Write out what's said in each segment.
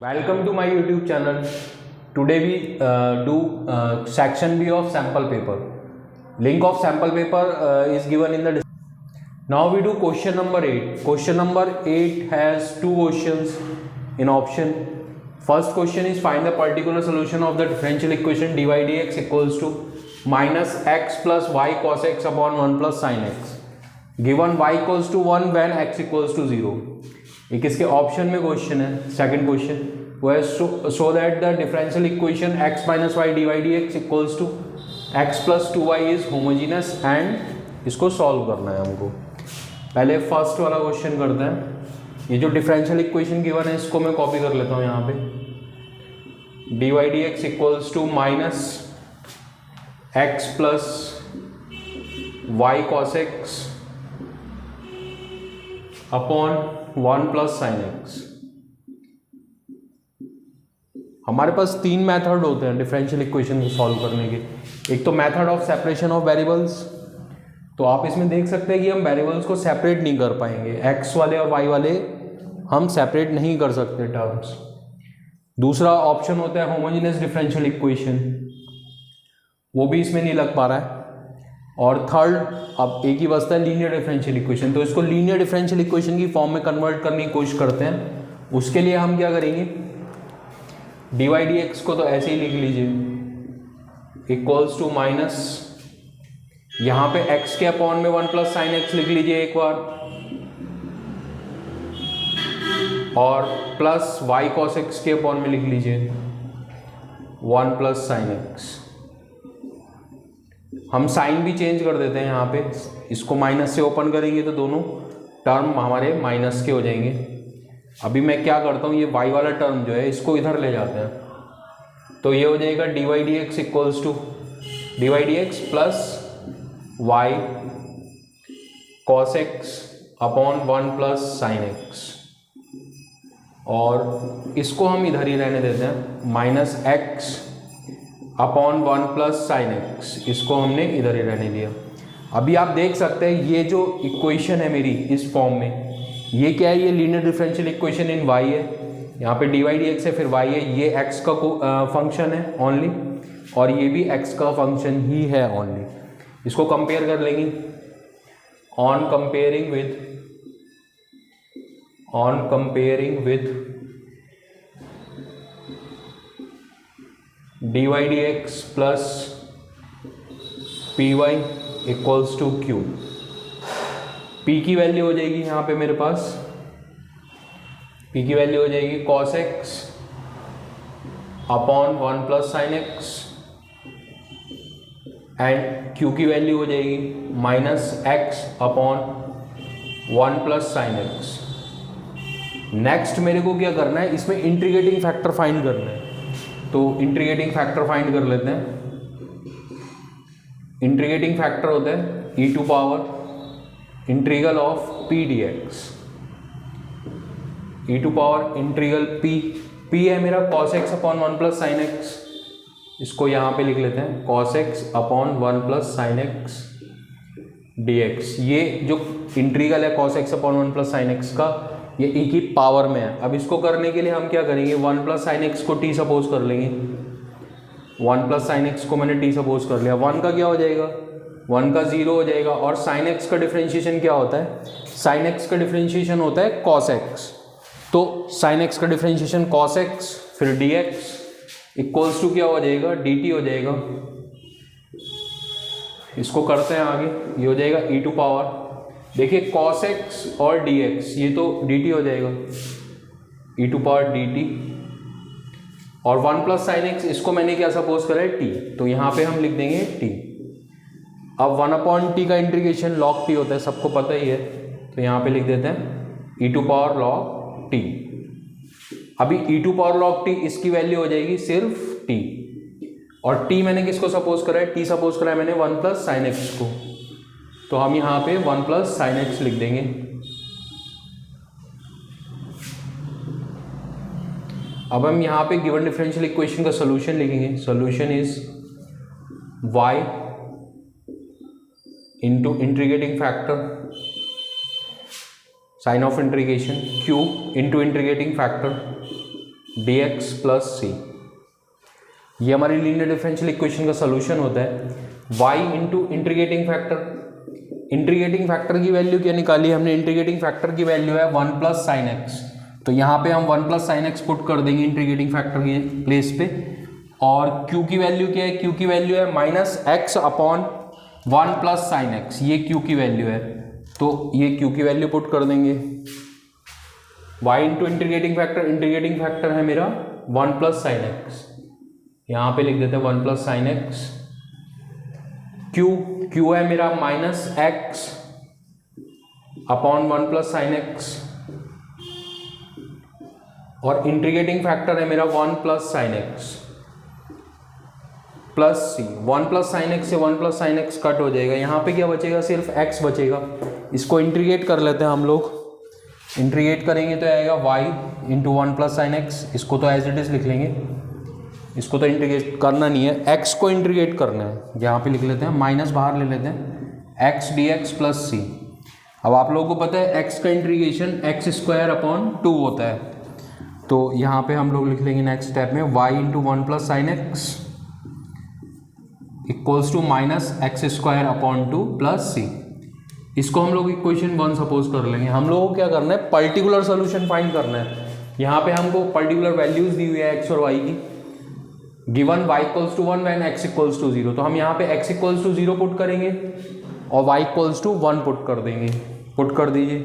Welcome to my YouTube channel. Today we do section B of sample paper. Link of sample paper is given in the. Now we do question number 8. Question number 8 has two questions in option. First question is find the particular solution of the differential equation dy dx equals to minus x plus y cos x upon 1 plus sin x. Given y equals to 1 when x equals to 0. एक इसके option में question है. Second question वो है so that the differential equation x minus Y D Y D x equals to x plus two Y is homogeneous and इसको solve करना है हमको. पहले फर्स्ट वाला क्वेश्चन करते हैं. ये जो डिफरेंशियल इक्वेशन गिवन है इसको मैं कॉपी कर लेता हूँ यहाँ पे. D Y D x equals to minus X plus Y cos X upon 1 plus sine X. हमारे पास तीन मेथड होते हैं डिफरेंशियल इक्वेशन को सॉल्व करने के. एक तो method of separation of variables. तो आप इसमें देख सकते हैं कि हम वेरिएबल्स को सेपरेट नहीं कर पाएंगे. एक्स वाले और वाई वाले हम सेपरेट नहीं कर सकते टर्म्स. दूसरा ऑप्शन होता है होमोजेनियस डिफरेंशियल इक्वेशन. वो भी इसमें नहीं लग पा रहा है. और थर्ड अब एक ही बचता है लीनियर डिफरेंशियल इक्वेशन. तो इसको लीनियर डिफरेंशियल इक्वेशन की फॉर्म में कन्वर्ट करने की कोशिश करते हैं. उसके लिए हम क्या करेंगे, डी वाई डी एक्स को तो ऐसे ही लिख लीजिए इक्वल्स टू माइनस यहाँ पे x के अपॉन में 1 प्लस साइन एक्स लिख लीजिए एक बार, और प्लस y कॉस एक्स के अपॉन में लिख लीजिए 1 प्लस साइन एक्स. हम साइन भी चेंज कर देते हैं यहाँ पे. इसको माइनस से ओपन करेंगे तो दोनों टर्म हमारे माइनस के हो जाएंगे. अभी मैं क्या करता हूँ, ये y वाला टर्म जो है इसको इधर ले जाते हैं. तो ये हो जाएगा D Y D x equals to D Y D x plus Y cos X upon 1 plus sine X. और इसको हम इधर ही रहने देते हैं minus X upon 1 plus sine x. इसको हमने इधर ही रहने दिया. अभी आप देख सकते हैं ये जो इक्वेशन है मेरी इस फॉर्म में, ये क्या है, ये linear differential equation in y है. यहाँ पे डी वाई डी एक्स है, फिर y है. ये x का फंक्शन है ओनली, और ये भी x का फंक्शन ही है ओनली. इसको कंपेयर कर लेंगे. On comparing with d Y D x plus p y equals to q. p की वैल्यू हो जाएगी यहाँ पे मेरे पास, p की वैल्यू हो जाएगी cos x upon 1 plus sine x, and q की वैल्यू हो जाएगी minus x upon 1 plus sine x. Next मेरे को क्या करना है, इसमें इंटीग्रेटिंग फैक्टर फाइंड करना है. तो इंटीग्रेटिंग फैक्टर फाइंड कर लेते हैं. इंटीग्रेटिंग फैक्टर होता है e to power integral of p dx. e to power integral p है मेरा cos x upon 1 plus sine x. इसको यहाँ पे लिख लेते हैं cos x upon 1 plus sine x dx. ये जो इंटीग्रल है cos x upon 1 plus sine x का, ये e की पावर में है. अब इसको करने के लिए हम क्या करेंगे, 1 प्लस साइन एक्स को t सपोज कर लेंगे. 1 प्लस साइन एक्स को मैंने t सपोज कर लिया. 1 का क्या हो जाएगा, 1 का 0 हो जाएगा. और साइन एक्स का डिफरेंशिएशन क्या होता है, साइन एक्स का डिफरेंशिएशन होता है cos x. तो साइन एक्स का डिफरेंशिएशन cos x फिर dx इक्वल्स टू क्या हो जाएगा, dt हो जाएगा. इसको करते हैं आगे. ये हो जाएगा e टू पावर, देखिए cos x और dx, ये तो dt हो जाएगा e टू पावर dt, और 1 प्लस साइन एक्स इसको मैंने क्या सपोज करा है t. तो यहाँ पे हम लिख देंगे t. अब 1 अपॉन टी का इंटीग्रेशन log t होता है, सबको पता ही है. तो यहाँ पे लिख देते हैं e to power log t. अभी e to power log t इसकी वैल्यू हो जाएगी सिर्फ t, और t मैंने किसको सपोज करा है, t सपोज करा है मैंने 1 प्लस साइन एक्स को. तो हम यहाँ पे 1 प्लस साइन एक्स लिख देंगे. अब हम यहाँ पे गिवन डिफरेंशियल इक्वेशन का सोल्यूशन लिखेंगे. Solution is y into integrating factor sign of integration q into integrating factor dx plus C, ये हमारी लीनियर डिफरेंशियल इक्वेशन का सोल्यूशन होता है। y into integrating factor, integrating factor की वैल्यू क्या निकाली हमने, इंटीग्रेटिंग फैक्टर की वैल्यू है 1 प्लस साइन एक्स, तो यहाँ पे हम 1 प्लस साइन एक्स पुट कर देंगे इंटीग्रेटिंग फैक्टर के प्लेस पे। और q की वैल्यू क्या है, q की वैल्यू है minus X upon 1 plus sine x, ये q की वैल्यू है, तो ये q की वैल्यू पुट कर देंगे। y इंटू इंटीग्रेटिंग फैक्टर है मेरा 1 प्लस साइन एक्स, यहाँ पे लिख देते हैं 1 प्लस साइन एक्स। q है मेरा minus X upon 1 plus sine X, और इंटीग्रेटिंग फैक्टर है मेरा 1 plus sine x plus c. 1 plus sine x से 1 प्लस साइन एक्स कट हो जाएगा, यहाँ पे क्या बचेगा, सिर्फ x बचेगा। इसको इंटीग्रेट कर लेते हैं हम लोग, इंटीग्रेट करेंगे तो आएगा y into 1 plus sine x, इसको तो एज इट इज लिख लेंगे, इसको तो इंटीग्रेट करना नहीं है, x को इंटीग्रेट करना है, यहाँ पे लिख लेते हैं, माइनस बाहर ले लेते हैं, x dx प्लस सी। अब आप लोगों को पता है x का इंटीग्रेशन एक्स स्क्वायर अपॉन 2 होता है, तो यहाँ पे हम लोग लिख लेंगे नेक्स्ट स्टेप में y into 1 plus sine x equals to minus x square upon 2 plus C. इसको हम लोग इक्वेशन 1 सपोज कर लेंगे। हम लोगों को क्या करना है, पर्टिकुलर सोल्यूशन फाइंड करना है। यहाँ पे हमको पर्टिकुलर वैल्यूज दी हुई है x और y की, given y equals to 1 when x equals to 0, तो हम यहाँ पे x इक्वल्स टू 0 पुट करेंगे और y इक्वल्स टू 1 पुट कर देंगे। पुट कर दीजिए,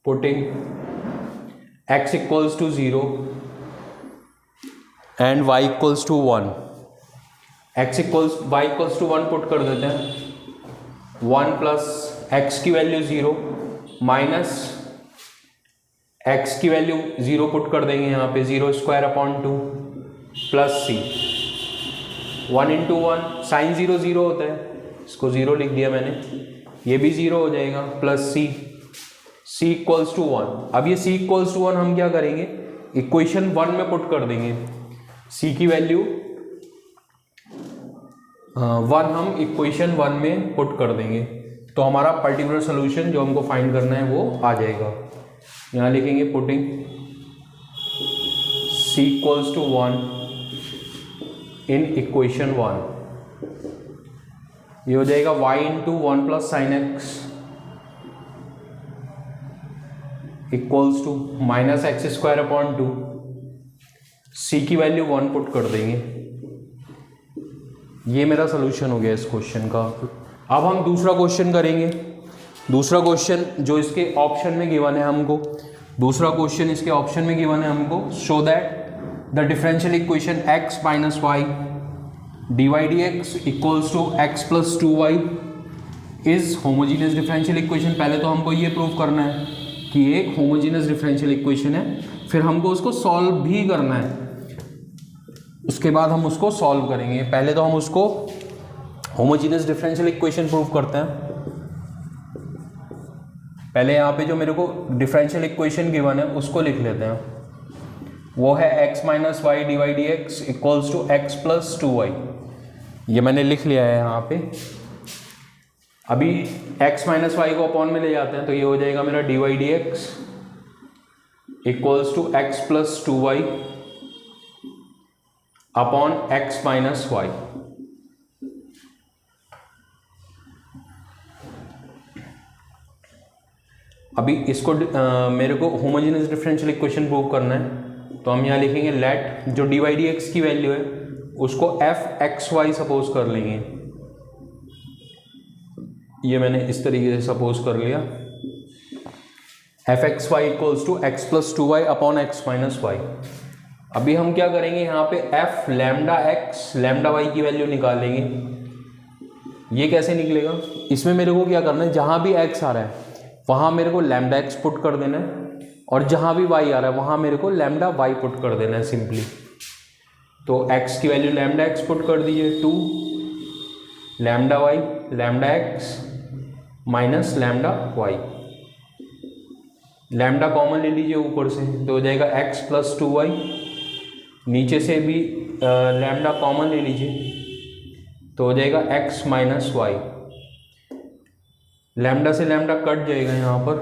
putting x equals to 0 and y equals to 1, y equals to 1 put कर देते हैं, 1 प्लस x की वैल्यू 0 माइनस x की वैल्यू 0 पुट कर देंगे यहाँ पे, 0 square upon 2 plus c. 1 into 1 sine 0 0 होता है, इसको 0 लिख दिया मैंने, ये भी 0 हो जाएगा, प्लस c इक्वल्स टू 1। अब ये c इक्वल्स टू 1 हम क्या करेंगे, इक्वेशन 1 में पुट कर देंगे, c की वैल्यू 1 हम इक्वेशन 1 में पुट कर देंगे, तो हमारा पर्टिकुलर सोल्यूशन जो हमको फाइंड करना है वो आ जाएगा। यहाँ लिखेंगे putting c equals to 1 in equation 1, ये हो जाएगा y into 1 plus sine x equals to minus x square upon 2, c की वैल्यू 1 पुट कर देंगे। ये मेरा सोल्यूशन हो गया इस क्वेश्चन का। अब हम दूसरा क्वेश्चन करेंगे। दूसरा क्वेश्चन जो इसके ऑप्शन में गिवन है हमको, दूसरा क्वेश्चन इसके ऑप्शन में गिवन है हमको, show that the differential equation x minus y dy dx equals to x plus 2y is homogeneous differential equation. पहले तो हमको ये प्रूव करना है कि एक होमोजीनियस डिफरेंशियल इक्वेशन है, फिर हमको उसको सॉल्व भी करना है, उसके बाद हम उसको सॉल्व करेंगे। पहले तो हम उसको होमोजीनियस डिफरेंशियल इक्वेशन प्रूव करते हैं। पहले यहाँ पे जो मेरे को डिफरेंशियल इक्वेशन गिवन है उसको लिख लेते हैं, वो है x minus Y D Y D x equals to x plus 2y। ये मैंने लिख लिया है यहाँ पे। अभी x माइनस वाई को अपॉन में ले जाते हैं, तो ये हो जाएगा मेरा d Y D x equals to x plus 2y upon x minus y. अभी इसको मेरे को होमोजेनियस डिफरेंशियल इक्वेशन प्रूव करना है, तो हम यहाँ लिखेंगे लेट जो डी वाई डी एक्स की वैल्यू है उसको एफ एक्स वाई सपोज कर लेंगे। ये मैंने इस तरीके से सपोज कर लिया, f x y equals to x plus 2y upon x minus y. अभी हम क्या करेंगे, यहाँ पे f lambda x lambda y की वैल्यू निकालेंगे। ये कैसे निकलेगा, इसमें मेरे को क्या करना है, जहाँ भी x आ रहा है वहाँ मेरे को लैम्डा एक्स पुट कर देना है, और जहाँ भी y आ रहा है वहाँ मेरे को लैम्डा वाई पुट कर देना है सिंपली। तो x की वैल्यू लैम्डा एक्स पुट कर दीजिए, 2 lambda y lambda x minus lambda y. Lambda common ले लीजिए ऊपर से, तो हो जाएगा x प्लस 2y। नीचे से भी लैम्डा कॉमन ले लीजिए, तो हो जाएगा x माइनस वाई। लैम्डा से लैम्डा कट जाएगा यहाँ पर,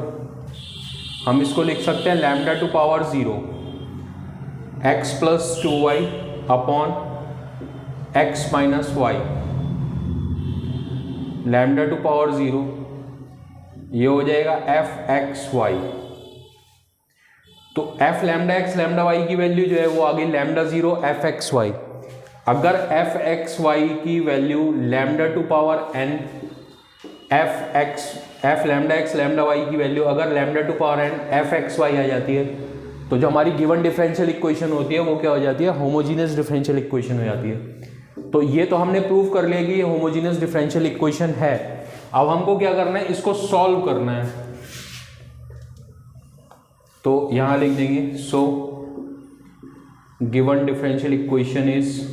हम इसको लिख सकते हैं lambda to power 0 x plus 2y upon x minus y, lambda to power 0 ये हो जाएगा एफ एक्स वाई। तो f lambda x lambda y की वैल्यू जो है वो आ गई लैम्डा 0 एफ एक्स वाई। अगर एफ एक्स वाई की value lambda to power n f lambda x lambda y की वैल्यू अगर lambda to power n f x y आ जाती है, तो जो हमारी गिवन डिफरेंशियल इक्वेशन होती है वो क्या हो जाती है, होमोजीनियस डिफरेंशियल इक्वेशन हो जाती है। तो ये तो हमने प्रूव कर लिया कि ये होमोजीनियस डिफरेंशियल इक्वेशन है। अब हमको क्या करना है, इसको सॉल्व करना है। तो यहां लिख देंगे so given differential equation is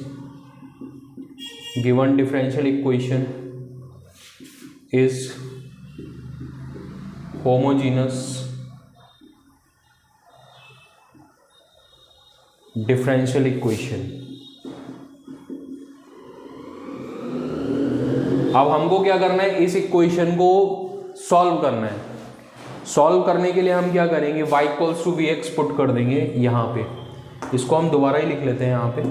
homogeneous differential equation. अब हमको क्या करना है, इस इक्वेशन को सॉल्व करना है। सॉल्व करने के लिए हम क्या करेंगे, y equals to v x put कर देंगे यहाँ पे। इसको हम दोबारा ही लिख लेते हैं यहाँ पे,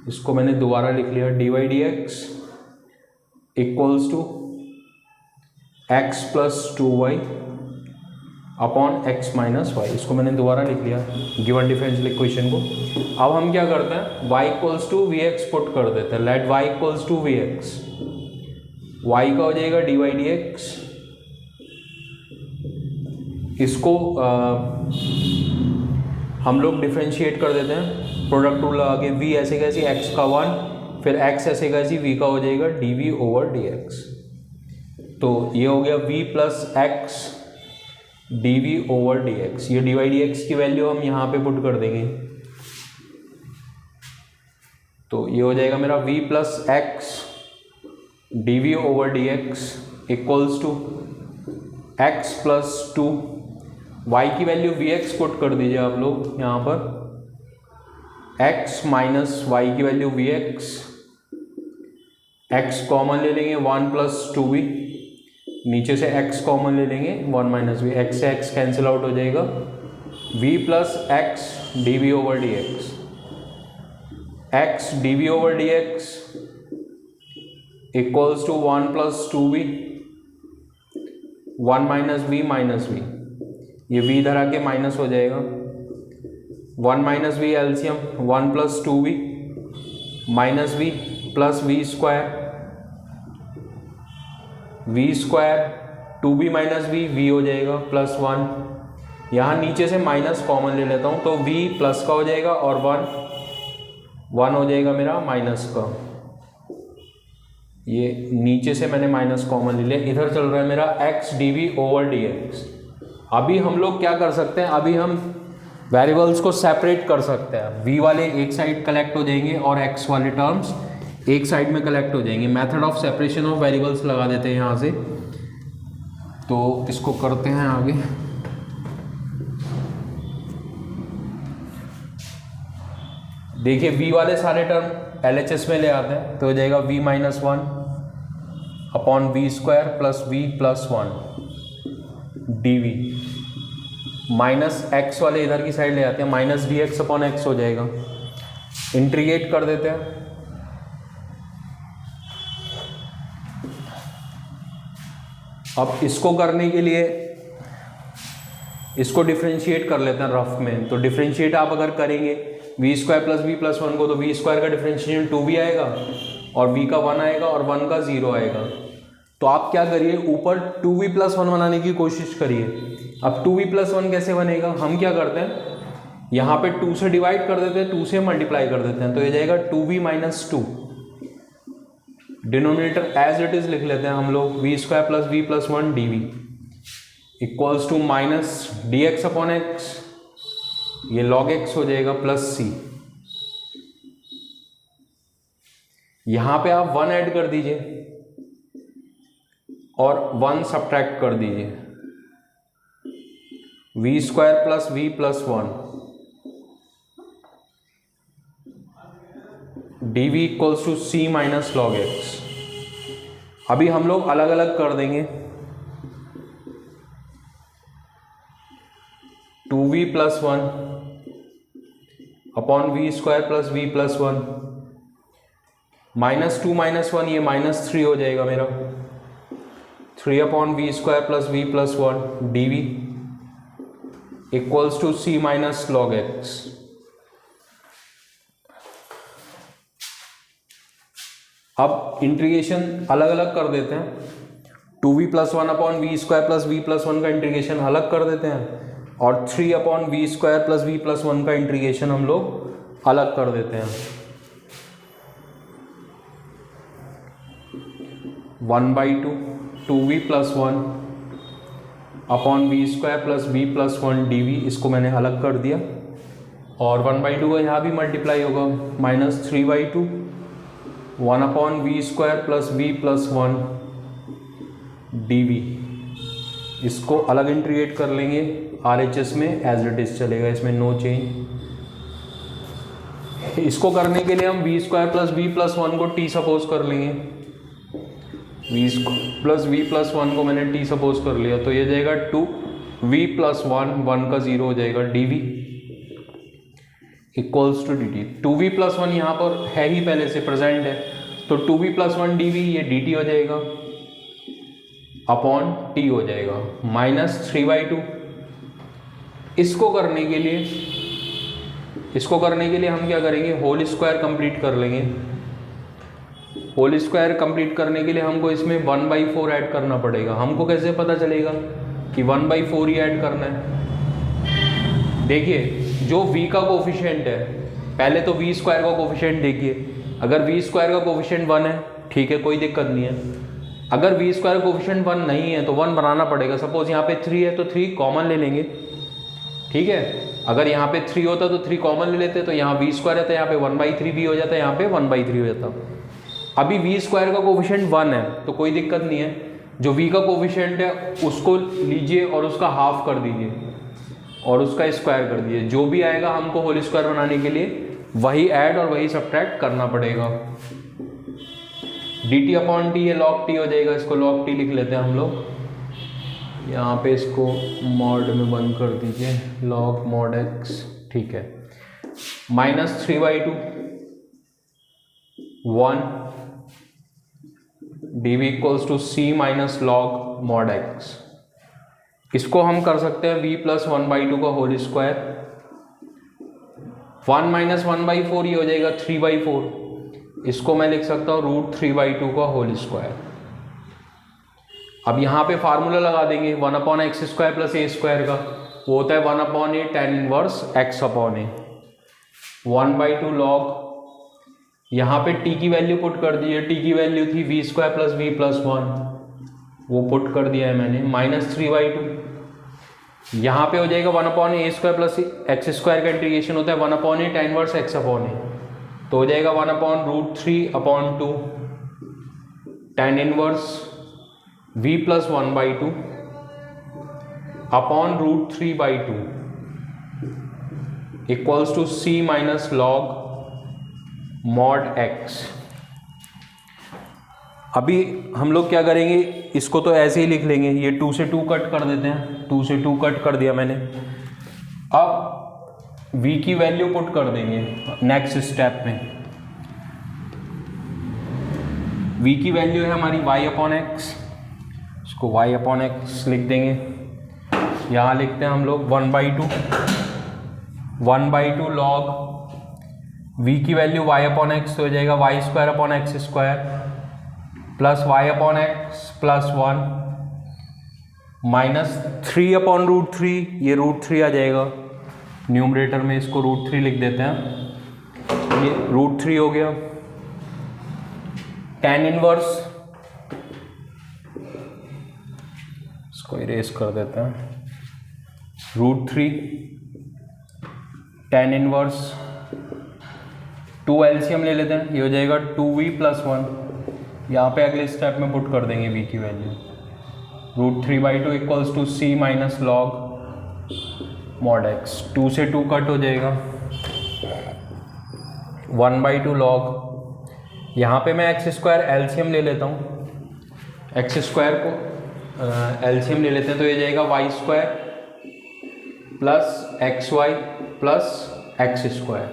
इसको मैंने दोबारा लिख लिया dy dx equals to x plus 2y upon x minus y. इसको मैंने दोबारा लिख लिया गिवन डिफरेंशियल इक्वेशन को। अब हम क्या करते हैं, y equals to v x put कर देते हैं। Let y equals to v x, y का हो जाएगा dy dx। इसको हम लोग डिफरेंशिएट कर देते हैं, प्रोडक्ट रूल लगा के। v ऐसे कैसी x का 1, फिर x ऐसे कैसी v का हो जाएगा dv ओवर dx। तो ये हो गया v plus x dv over dx। ये dy dx की वैल्यू हम यहाँ पे पुट कर देंगे। तो ये हो जाएगा मेरा v plus x dv over dx equals to x plus 2, y की वैल्यू vx पुट कर दीजिए आप लोग यहाँ पर, x माइनस वाई की वैल्यू vx, x कॉमन ले लेंगे 1 प्लस 2v, नीचे से x कॉमन ले लेंगे 1 माइनस v, x से x कैंसिल आउट हो जाएगा, v plus x dv over dx, x dv over dx equals to 1 plus 2v 1 minus v, ये v इधर आके माइनस हो जाएगा, 1 minus v LCM 1 plus 2v minus v plus v square 2v minus v हो जाएगा plus 1। यहाँ नीचे से माइनस कॉमन ले लेता हूँ, तो v प्लस का हो जाएगा और 1 हो जाएगा मेरा माइनस का। ये नीचे से मैंने माइनस कॉमन ले लिया, इधर चल रहा है मेरा x dv ओवर dx। अभी हम लोग क्या कर सकते हैं, अभी हम वेरिएबल्स को सेपरेट कर सकते हैं। v वाले एक साइड कलेक्ट हो जाएंगे और x वाले टर्म्स एक साइड में कलेक्ट हो जाएंगे। Method of separation of variables लगा देते हैं यहाँ से। तो इसको करते हैं आगे। देखिए v वाले सारे टर्म LHS में ले आते हैं, तो हो जाएगा v minus 1 upon v square plus v plus 1 dv, minus x वाले इधर की साइड ले आते हैं, माइनस dx अपॉन x हो जाएगा। इंटीग्रेट कर देते हैं, अब इसको करने के लिए इसको डिफरेंशिएट कर लेते हैं रफ में। तो डिफरेंशिएट आप अगर करेंगे v square plus v plus 1 को, तो वी स्क्वायर का डिफरेंशिएशन 2v आएगा और v का 1 आएगा और 1 का 0 आएगा। तो आप क्या करिए, ऊपर 2v प्लस 1 बनाने की कोशिश करिए। अब 2v प्लस 1 कैसे बनेगा, हम क्या करते हैं, यहाँ पे 2 से डिवाइड कर देते हैं, 2 से मल्टीप्लाई कर देते हैं, तो ये जाएगा 2v minus 2। Denominator as it is लिख लेते हैं हम लोग, v square plus v plus 1 dv equals to minus dx upon x, ये log x हो जाएगा प्लस c। यहां पे आप 1 ऐड कर दीजिए और 1 सब्ट्रैक्ट कर दीजिए, v square plus v plus 1 dv equals to c minus log x। अभी हम लोग अलग अलग कर देंगे। 2v plus 1 upon v square plus v plus 1 -2 -1 ये -3 हो जाएगा मेरा 3 upon v square plus v plus 1 dv equals to c minus log x। अब इंटीग्रेशन अलग अलग कर देते हैं 2v plus 1 upon v square plus v plus 1 का इंटीग्रेशन अलग कर देते हैं और 3 upon v square plus v plus 1 का इंटीग्रेशन हम लोग अलग कर देते हैं। 1/2 2v plus 1 upon v square plus v plus 1 dv इसको मैंने अलग कर दिया और 1/2 का यहाँ भी मल्टीप्लाई होगा -3/2 1 upon v square plus v plus 1 dv इसको अलग इंटीग्रेट कर लेंगे RHS में एज इट इज चलेगा, इसमें नो चेंज। इसको करने के लिए हम v square plus v plus 1 को t सपोज कर लेंगे, वी प्लस वी प्लस 1 को मैंने t सपोज कर लिया तो ये जाएगा 2v प्लस 1 का 0 हो जाएगा dv equals to dt। 2v plus 1 यहाँ पर है ही पहले से प्रेजेंट है तो 2v प्लस 1 dv ये dt हो जाएगा अपॉन t हो जाएगा -3/2। इसको करने के लिए हम क्या करेंगे होल स्क्वायर कंप्लीट कर लेंगे। होल स्क्वायर कंप्लीट करने के लिए हमको इसमें 1/4 ऐड करना पड़ेगा। हमको कैसे पता चलेगा कि 1/4 ही ऐड करना है? देखिए जो v का कोफिशिएंट है, पहले तो v स्क्वायर का कोफिशिएंट देखिए, अगर v स्क्वायर का कोफिशिएंट 1 है ठीक है कोई दिक्कत नहीं है। अगर v स्क्वायर कोफिशिएंट 1 नहीं है तो 1 बनाना पड़ेगा। सपोज यहाँ पे 3 है तो 3 कॉमन ले लेंगे, ठीक है। अगर यहाँ पे 3 होता तो 3 कॉमन ले लेते तो यहाँ v स्क्वायर रहता है, यहाँ पे 1/3 भी हो जाता है, यहाँ पे 1/3 हो जाता। अभी v स्क्वायर का कोफिशिएंट 1 है तो कोई दिक्कत नहीं है, जो v का कोफिशिएंट है उसको लीजिए और उसका हाफ कर दीजिए और उसका स्क्वायर कर दीजिए। जो भी आएगा हमको होल स्क्वायर बनाने के लिए वही ऐड और वही सब्ट्रैक्ट करना पड़ेगा। dt अपॉन टी ये log t हो जाएगा, इसको log t लिख लेते हैं हम लोग। यहाँ पे इसको मॉड में बंद कर दीजिए log mod x, ठीक है। -3/2 1 dv equals to c minus log mod x। इसको हम कर सकते हैं v प्लस 1/2 का होल स्क्वायर, 1 माइनस 1/4 ही हो जाएगा 3/4। इसको मैं लिख सकता हूँ √3/2 का होल स्क्वायर। अब यहाँ पे फार्मूला लगा देंगे 1/x² प्लस a स्क्वायर का, वो होता है 1/a tan inverse x/a। 1/2 log, यहाँ पे t की वैल्यू पुट कर दी है, t की वैल्यू थी v square plus v plus 1, वो पुट कर दिया है मैंने। -3/2 यहाँ पे हो जाएगा 1/a² प्लस x² का इंटीग्रेशन होता है 1/a tan इनवर्स x/a, तो हो जाएगा 1/√3/2 tan inverse v plus 1/2 upon √3/2 equals to c minus log mod x। अभी हम लोग क्या करेंगे, इसको तो ऐसे ही लिख लेंगे, ये 2 से 2 कट कर देते हैं, 2 से 2 कट कर दिया मैंने। अब v की वैल्यू पुट कर देंगे नेक्स्ट स्टेप में। v की वैल्यू है हमारी y/x, इसको y/x लिख देंगे। यहाँ लिखते हैं हम लोग 1/2 log v की वैल्यू y/x तो हो जाएगा y²/x² प्लस y/x प्लस 1 -3/√3, ये √3 आ जाएगा न्यूमरेटर में, इसको √3 लिख देते हैं, ये √3 हो गया। tan इनवर्स, इसको इरेज कर देते हैं, √3 tan इनवर्स 2 एलसीएम ले लेते हैं, ये हो जाएगा 2v प्लस 1। यहाँ पे अगले स्टेप में पुट कर देंगे v की value, √3/2 equals to c minus log mod x। 2 से 2 कट हो जाएगा, 1/2 log, यहाँ पे मैं x² एलसीएम ले लेता हूँ, x² को एलसीएम ले लेते हैं तो ये जाएगा y² plus x y plus x square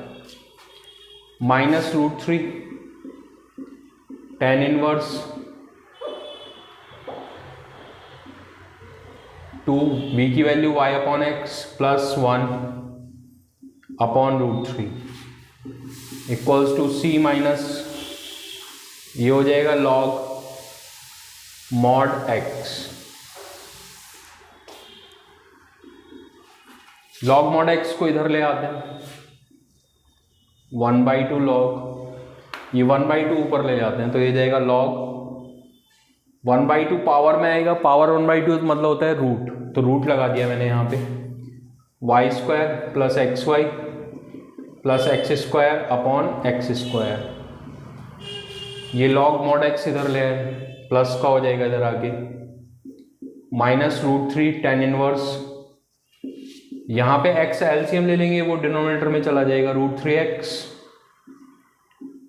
minus root 3 tan inverse 2 b की value y upon x plus 1 upon root 3 equals to c minus ये हो जाएगा log mod x। log mod x को इधर ले आते हैं 1/2 log ये 1/2 ऊपर ले जाते हैं तो ये जाएगा log 1/2 पावर में आएगा, पावर 1/2 मतलब होता है रूट, तो रूट लगा दिया मैंने यहाँ पे y square plus x y plus x square upon x square. ये log मॉड x इधर ले आए प्लस का हो जाएगा इधर आगे माइनस रूट 3 tan इनवर्स यहाँ पे x एलसीएम ले लेंगे वो डिनोमिनेटर में चला जाएगा root 3x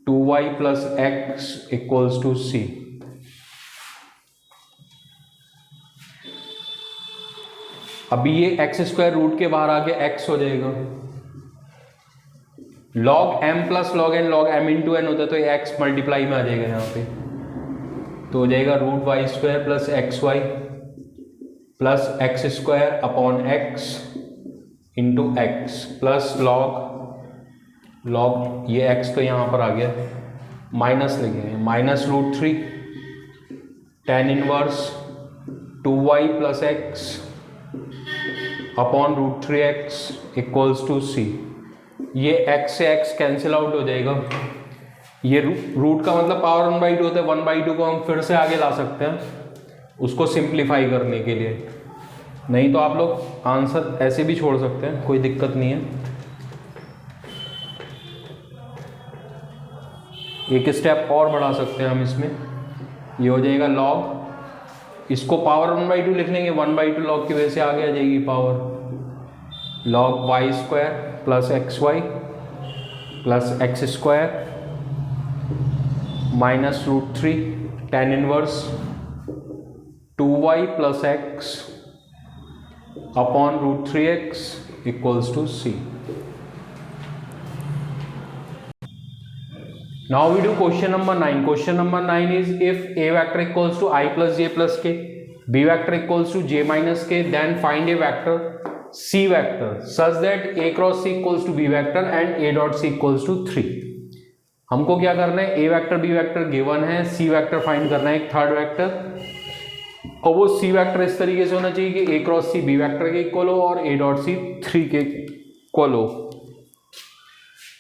2y plus x equals to c। अभी ये एक्स स्क्वायर रूट के बाहर आके x हो जाएगा log m plus log n log m into n होता है तो ये x मल्टीप्लाई में आ जाएगा यहाँ पे तो हो जाएगा root y square plus x y plus x square upon x into x plus log ये x तो यहाँ पर आ गया माइनस लिखेंगे minus root 3 tan inverse 2y plus x upon root 3x equals to c। ये x से x cancel out हो जाएगा, ये रूट का मतलब पावर 1/2 होता है, 1/2 को हम फिर से आगे ला सकते हैं उसको सिंप्लीफाई करने के लिए, नहीं तो आप लोग आंसर ऐसे भी छोड़ सकते हैं, कोई दिक्कत नहीं है। एक स्टेप और बढ़ा सकते हैं हम इसमें, ये हो जाएगा log, इसको पावर 1/2 लिख लेंगे 1/2 log की वजह से आगे आ जाएगी power log y square plus x y plus x square minus root 3 tan inverse 2y plus x upon root 3x equals to c। Now we do question number 9. Question number 9 is if a vector equals to I plus j plus k, b vector equals to j minus k, then find a vector c vector such that a cross c equals to b vector and a dot c equals to 3। हमको क्या करना है, a vector b vector given है, c vector find करना है एक third vector, और वो c वेक्टर इस तरीके से होना चाहिए कि a cross c b vector के इक्वल हो और a डॉट c 3 के इक्वल हो।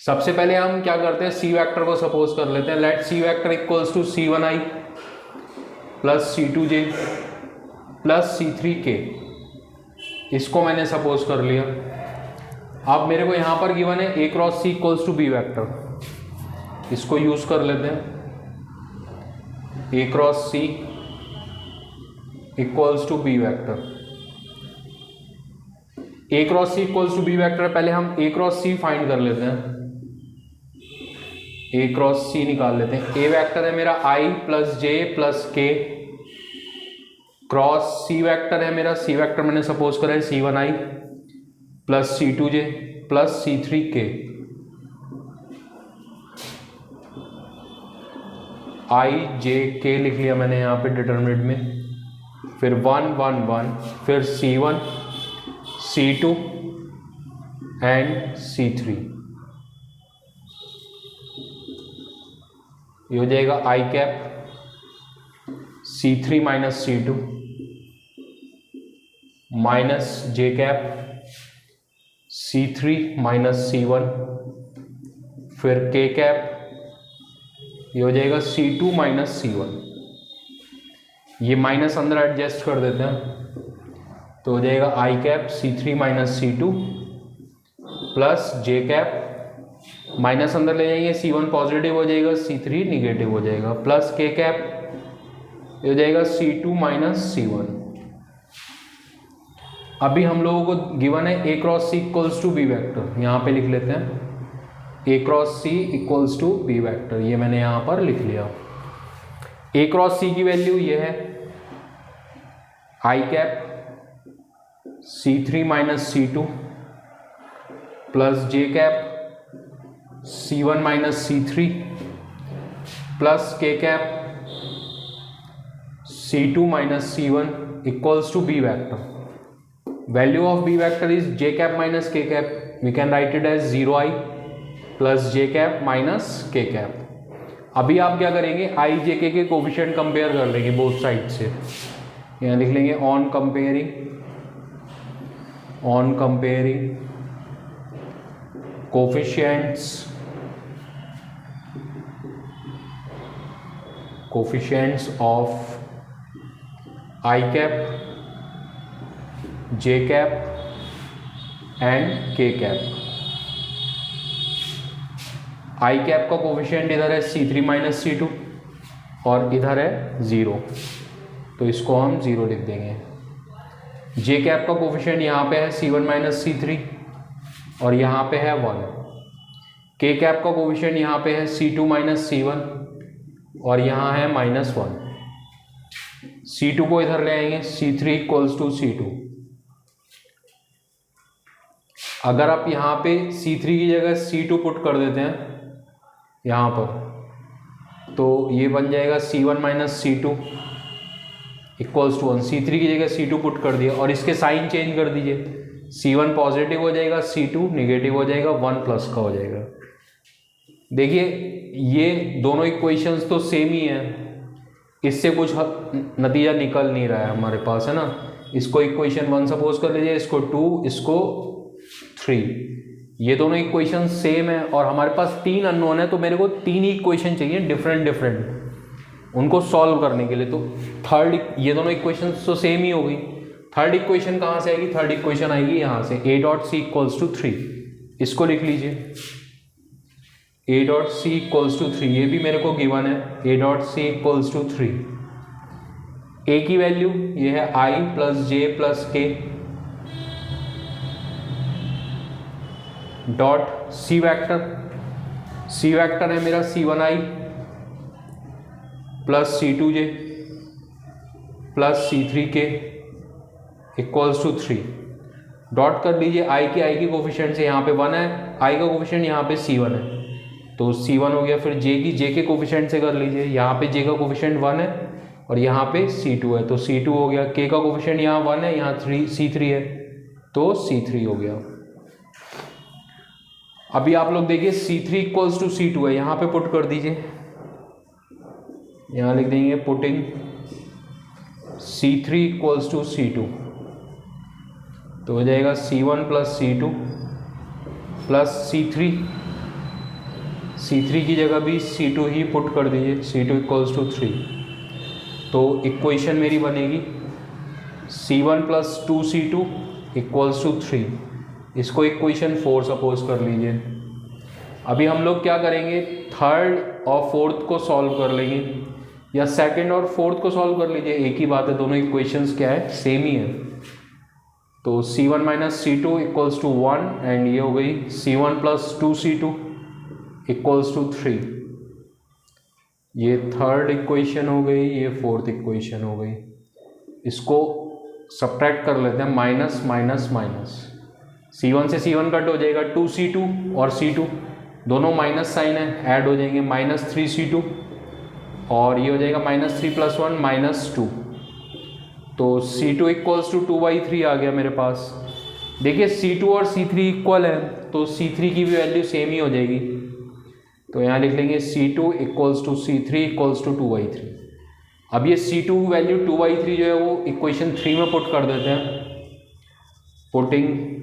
सबसे पहले हम क्या करते हैं, सी वेक्टर को सपोज कर लेते हैं, let c vector equals to c1i plus c2j plus c3k, इसको मैंने सपोज कर लिया। अब मेरे को यहाँ पर गिवन है a cross c equals to b vector, इसको यूज कर लेते हैं, a cross c equals to b vector. a cross c equals to b vector, पहले हम a क्रॉस c फाइंड कर लेते हैं, a क्रॉस c निकाल लेते हैं। a वेक्टर है मेरा i plus j plus k, cross c vector है मेरा, c वेक्टर मैंने सपोज करा है c1i plus c2j plus c3k। i j k लिख लिया मैंने यहाँ पे डिटरमिनेंट में, फिर 1 1 1, फिर c1 c2 एंड c3, ये हो जाएगा i cap c3 minus c2 minus j cap c3 minus c1, फिर k कैप, ये हो जाएगा c2 माइनस c1, ये माइनस अंदर एडजस्ट कर देते हैं तो हो जाएगा i cap c3 minus c2 plus j cap, minus अंदर ले जाएंगे c1 पॉजिटिव हो जाएगा c3 निगेटिव हो जाएगा, प्लस k कैप, ये हो जाएगा c2 माइनस c1। अभी हम लोगों को गिवन है a cross c equals to b vector, यहाँ पे लिख लेते हैं a cross c equals to b vector, ये मैंने यहाँ पर लिख लिया। a क्रॉस c की वैल्यू ये है i cap c3 minus c2 plus j cap C1 minus C3 plus k cap C2 minus C1 equals to b vector. Value of b vector is j cap minus k cap. We can write it as 0i plus j cap minus k cap. अभी आप क्या करेंगे, i j k के coefficient compare कर लेंगे both side से. यहाँ लिख लेंगे on comparing coefficients of i cap, j cap and k cap. i cap का कोफिशिएंट इधर है C3 माइनस C2 और इधर है 0, तो इसको हम 0 लिख देंगे. j cap का कोफिशिएंट यहाँ पे है C1 माइनस C3 और यहाँ पे है 1. k cap का कोफिशिएंट यहाँ पे है C2 माइनस C1 और यहाँ है -1. C2 को इधर ले आएंगे, C3 इक्वल्स टू C2. अगर आप यहाँ पे C3 की जगह C2 पुट कर देते हैं यहाँ पर, तो ये बन जाएगा C1 minus C2 equals to 1. C3 की जगह C2 पुट कर दिया और इसके साइन चेंज कर दीजिए. C1 पॉजिटिव हो जाएगा, C2 नेगेटिव हो जाएगा, 1 प्लस का हो जाएगा. देखिए ये दोनों इक्वेशंस तो सेम ही है, इससे कुछ नतीजा निकल नहीं रहा है हमारे पास, है ना. इसको इक्वेशन 1 सपोज कर लीजिए, इसको 2, इसको 3. ये दोनों इक्वेशन सेम है और हमारे पास 3 अननोन है, तो मेरे को 3 ही इक्वेशन चाहिए डिफरेंट उनको सॉल्व करने के लिए. तो थर्ड, ये दोनों इक्वेशन तो सेम ही हो गई. थर्ड इक्वेशन कहाँ से आएगी? थर्ड इक्वेशन आएगी यहाँ से, a dot c equals to 3. इसको लिख लीजिए, a dot c equals to 3. ये भी मेरे को गिवन है, a dot c equals to 3. a की वैल्यू ये है i plus j plus k dot c vector है मेरा C1i plus C2j plus C3k equals to 3. Dot कर लीजिए, i के कोफिशिएंट से यहाँ पे 1 है, i का कोफिशिएंट यहाँ पे C1 है, तो C1 हो गया. फिर j के कोफिशिएंट से कर लीजिए, यहाँ पे j का कोफिशिएंट 1 है और यहाँ पे C2 है, तो C2 हो गया. k का कोफिशिएंट यहाँ 1 है, यहाँ C3 है, तो C3 हो गया. अभी आप लोग देखिए C3 इक्वल्स टू C2 है, यहाँ पे पुट कर दीजिए. यहाँ लिख देंगे putting C3 equals to C2, तो हो जाएगा C1 plus C2 plus C3 की जगह भी C2 ही पुट कर दीजिए, C2 इक्वल्स टू 3. तो इक्वेशन मेरी बनेगी C1 plus 2C2 equals to 3. इसको इक्वेशन 4 सपोज कर लीजिए. अभी हम लोग क्या करेंगे, थर्ड और फोर्थ को सॉल्व कर लेंगे, या सेकंड और फोर्थ को सॉल्व कर लीजिए, एक ही बात है, दोनों इक्वेशंस क्या है, सेम ही है. तो C1 minus C2 equals to 1 and ये हो गई C1 plus 2C2 equals to 3. ये थर्ड इक्वेशन हो गई, ये फोर्थ इक्वेशन हो गई. इसको सब्ट्रैक्ट कर लेते हैं, माइनस माइनस माइनस. C1 से C1 कट हो जाएगा, 2C2 और C2 दोनों माइनस साइन है, ऐड हो जाएंगे, माइनस 3C2 और ये हो जाएगा -3 + 1 -2. तो C2 इक्वल्स टू 2/3 आ गया मेरे पास. देखिए C2 और C3 इक्वल है, तो C3 की भी वैल्यू सेम ही हो जाएगी, तो यहाँ लिख लेंगे C2 equals to C3 equals to 2/3. अब ये C2 वैल्यू 2/3 जो है वो इक्वेशन 3 में पुट कर देते हैं. Putting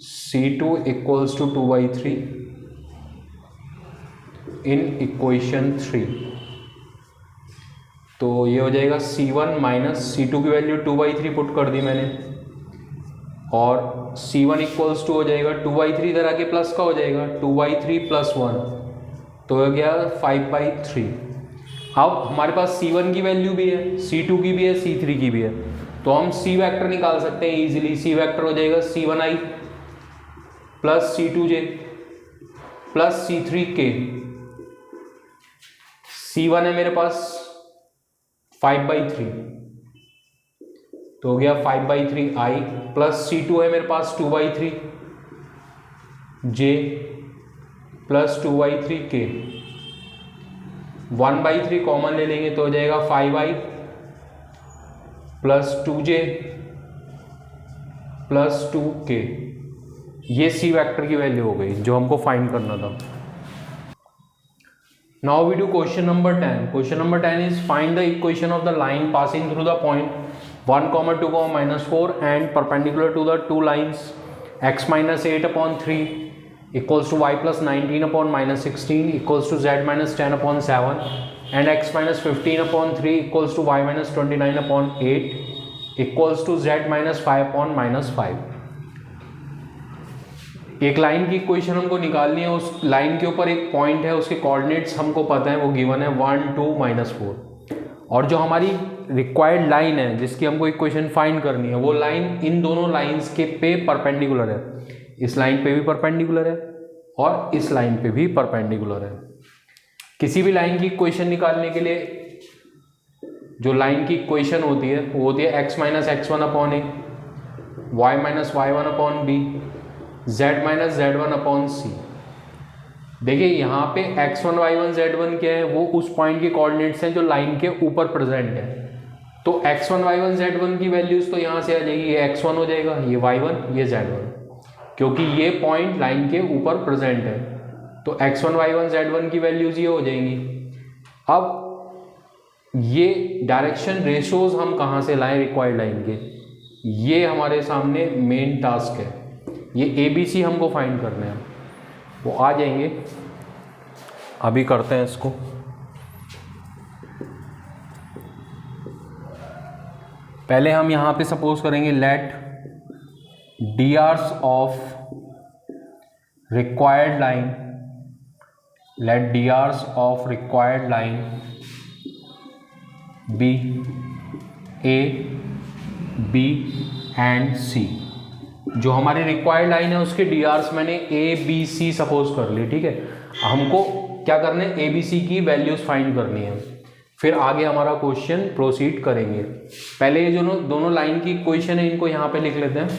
C2 equals to 2/3 in equation 3. तो ये हो जाएगा C1 माइनस C2 की वैल्यू 2/3 पुट कर दी मैंने, और C1 इक्वल्स टू हो जाएगा 2/3 इधर आके प्लस का हो जाएगा, 2/3 + 1 तो हो गया 5/3. अब हमारे पास C1 की वैल्यू भी है, C2 की भी है, C3 की भी है, तो हम C वेक्टर निकाल सकते हैं इजीली. C वेक्टर हो जाएगा C1i plus C2j plus C3k. C1 है मेरे पास 5/3, तो हो गया 5/3i प्लस C2 है मेरे पास 2/3, जे प्लस 2y3k, 1/3 कॉमन ले लेंगे तो हो जाएगा 5i plus 2j plus 2k। ये सी वेक्टर की वैल्यू हो गई जो हमको फाइंड करना था। Now we do question number 10। Question number 10 is find the equation of the line passing through the point 1, 2, -4 and perpendicular to the two lines x - 8/3 equals to y plus 19/-16 equals to z minus 10/7 and x minus 15/3 equals to y minus 29/8 equals to z minus 5/-5। एक line की equation हमको निकालनी है, उस line के ऊपर एक point है, उसके कोऑर्डिनेट्स हमको पता है, वो गिवन है 1, 2, -4, और जो हमारी रिक्वायर्ड लाइन है जिसकी हमको इक्वेशन फाइंड करनी है वो लाइन इन दोनों लाइंस के पे परपेंडिकुलर है। इस लाइन पे भी परपेंडिकुलर है और इस लाइन पे भी परपेंडिकुलर है। किसी भी लाइन की इक्वेशन निकालने के लिए जो लाइन की इक्वेशन होती है वो होती है x - x1/a, y - y1/b, z - z1/c। देखिए यहाँ पे x1 y1 z1 क्या है, वो उस पॉइंट के कोऑर्डिनेट्स हैं जो लाइन के ऊपर प्रेजेंट है। तो x1 y1 z1 की वैल्यूज तो यहाँ से आ जाएगी, ये x1 हो जाएगा, ये y1, ये z1, क्योंकि ये पॉइंट लाइन के ऊपर प्रेजेंट है। तो x1 y1 z1 की वैल्यूज ये हो जाएंगी। अब ये डायरेक्शन रेशोज हम कहाँ से लाएं रिक्वायर्ड लाइन के, ये हमारे सामने मेन टास्क है। ये ABC हमको फाइंड करने हैं, वो आ जाएंगे, अभी करते हैं इसको। पहले हम यहाँ पे सपोज करेंगे late drs of required line, let drs of required line be A, B and C। जो हमारी रिक्वायर्ड लाइन है उसके drs मैंने A, B, C सपोज कर ली, ठीक है। हमको क्या करना है, ABC की वैल्यूज फाइंड करनी है, फिर आगे हमारा क्वेश्चन प्रोसीड करेंगे। पहले ये जो दोनों लाइन की इक्वेशन है इनको यहाँ पे लिख लेते हैं।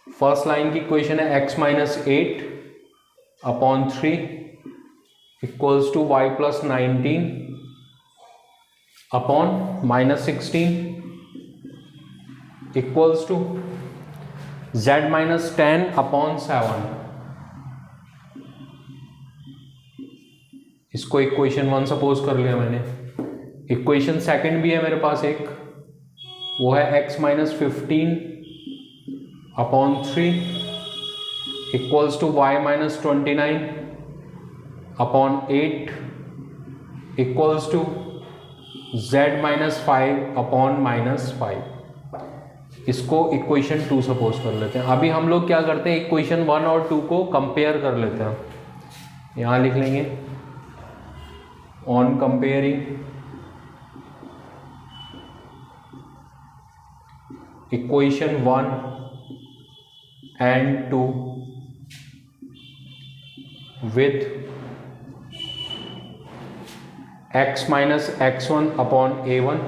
फर्स्ट लाइन की इक्वेशन है x - 8/3 equals to y plus 19/-16 equals to z minus 10/7। इसको इक्वेशन 1 सपोज कर लिया मैंने। इक्वेशन सेकंड भी है मेरे पास एक, वो है x - 15/3 equals to y minus 29/8 equals to z minus 5/-5। इसको इक्वेशन 2 सपोज कर लेते हैं। अभी हम लोग क्या करते हैं, इक्वेशन 1 और 2 को कंपेयर कर लेते हैं। यहाँ लिख लेंगे on comparing equation 1 and 2 with x minus x1/a1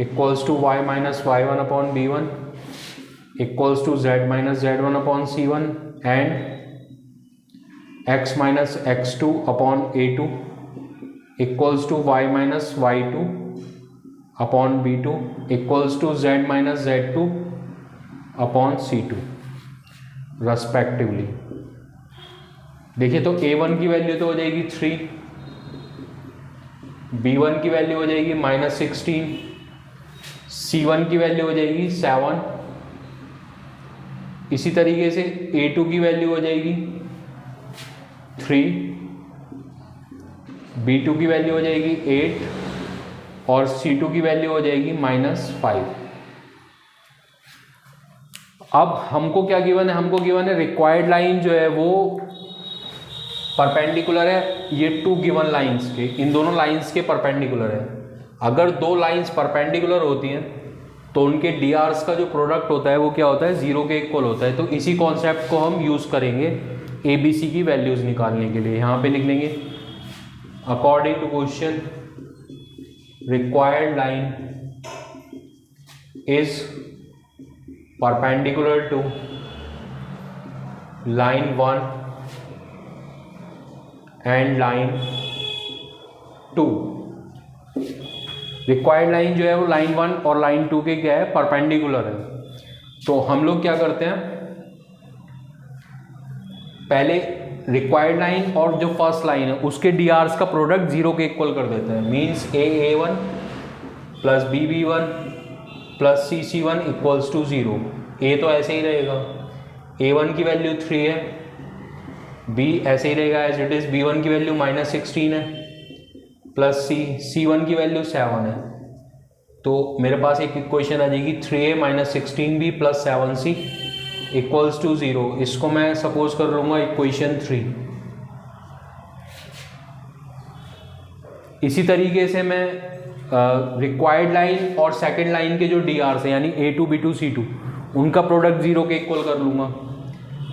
equals to y minus y1/b1 equals to z minus z1/c1 and x minus x2/a2 equals to y minus y2/b2 equals to z minus z2/c2 respectively. देखिए तो a1 की value तो हो जाएगी 3, b1 की value हो जाएगी -16, c1 की वैल्यू हो जाएगी 7, इसी तरीके से a2 की वैल्यू हो जाएगी 3, b2 की वैल्यू हो जाएगी 8 और c2 की वैल्यू हो जाएगी -5। अब हमको क्या गिवन है, हमको गिवन है रिक्वायर्ड लाइन जो है वो परपेंडिकुलर है ये 2 गिवन लाइंस के, इन दोनों लाइंस के परपेंडिकुलर है। अगर 2 लाइंस परपेंडिकुलर होती हैं तो उनके डीआर्स का जो प्रोडक्ट होता है वो क्या होता है, 0 के इक्वल होता है। तो इसी कॉन्सेप्ट को हम यूज़ करेंगे ABC की वैल्यूज़ निकालने के लिए। यहाँ पे लिख लेंगे according to question required line is perpendicular to line 1 and line 2। Required line जो है वो लाइन 1 और लाइन 2 के क्या है, परपेंडिकुलर है। तो हम लोग क्या करते हैं, पहले रिक्वायर्ड लाइन और जो फर्स्ट लाइन है उसके डी आर्स का प्रोडक्ट 0 के इक्वल कर देते हैं। Means A1 plus B1 plus C1 equals to 0। ए तो ऐसे ही रहेगा, A1 की वैल्यू 3 है, B ऐसे ही रहेगा एज इट इज़, B1 की वैल्यू -16 है, प्लस C1 की वैल्यू 7 है। तो मेरे पास एक इक्वेशन आ जाएगी 3A - 16B plus 7C equals to 0। इसको मैं सपोज कर लूँगा इक्वेशन 3। इसी तरीके से मैं रिक्वायर्ड लाइन और सेकेंड लाइन के जो डी आर्स हैं यानी A2 B2 C2 उनका प्रोडक्ट 0 के इक्वल कर लूँगा।